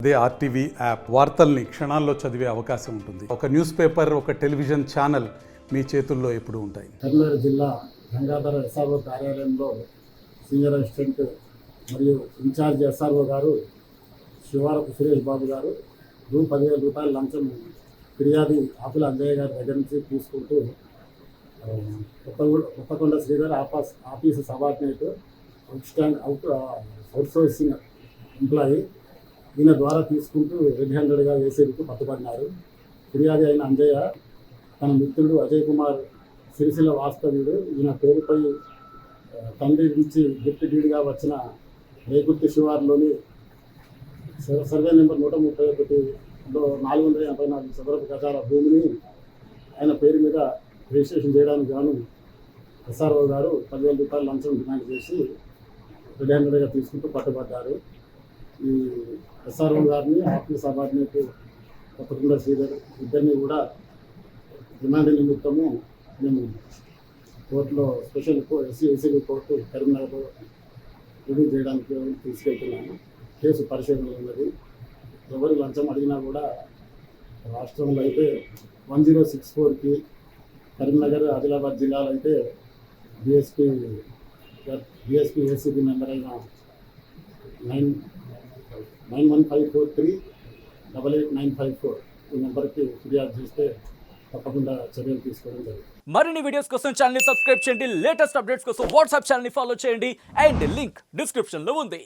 అదే RTV app వార్తల్ని క్షణాల్లో చదివే అవకాశం ఉంటుంది. ఒక న్యూస్ పేపర్, ఒక టెలివిజన్ ఛానల్ మీ చేతుల్లో ఎప్పుడూ ఉంటాయి. కరీంనగర్ జిల్లా గంగాధర ఎస్ఆర్ఓ కార్యాలయంలో సీనియర్ అసిస్టెంట్ మరియు ఇన్ఛార్జ్ ఎస్ఆర్ఓ గారు శివారపు సురేష్ బాబు గారు రూ. 10,000 లంచం ఫిర్యాది ఆకుల అంజయ్య గారి దగ్గర నుంచి తీసుకుంటూ Kothakonda Sridhar office subordinate outsourcing employee ఈయన ద్వారా తీసుకుంటూ రెడ్ హ్యాండెడ్గా వేసేందుకు పట్టుబడినారు. ఫిర్యాది అయిన అంజయ్య తన మిత్రుడు అజయ్ కుమార్ సిరిసిల్ల వాస్తవ్యుడు ఈయన పేరుపై తండ్రి నుంచి గిఫ్ట్ డీడ్గా వచ్చిన రేకుర్తి శివార్లోని సర్వే నెంబర్ 131లో 484 చదరపు గజాల భూమిని ఆయన పేరు మీద రిజిస్ట్రేషన్ చేయడానికి గాను ఎస్ఆర్ఓ గారు 10,000 లంచం డిమాండ్ చేసి రెడ్ హ్యాండెడ్గా తీసుకుంటూ పట్టుబడ్డారు. ఈ ఎస్ఆర్ఓ గారిని ఆఫీస్ సబార్డినేట్ కొత్తకొండ శ్రీధర్ ఇద్దరిని కూడా రిమాండ్ నిమిత్తము మేము కోర్టులో స్పెషల్ ఎస్సీ కోర్టు కరీంనగర్లో రివ్యూ చేయడానికి తీసుకెళ్తున్నాము. కేసు పరిశీలనలో ఉన్నది. ఎవరు లంచం అడిగినా కూడా రాష్ట్రంలో అయితే 1064కి, కరీంనగర్ ఆదిలాబాద్ జిల్లాలో అయితే డిఎస్పీ ఏసీబీ మెంబర్ అయిన 9154388954 ఈ నెంబర్కి ఫిర్యాదు చేస్తే తప్పకుండా చర్యలు తీసుకోవడం జరుగుతుంది. మరిన్ని వీడియోస్ కోసం ఛానల్ ని సబ్స్క్రైబ్ చేయండి. లేటెస్ట్ అప్డేట్స్ కోసం వాట్సాప్ ఛానల్ ని ఫాలో చేయండి. అండ్ లింక్ డిస్క్రిప్షన్ లో ఉంది.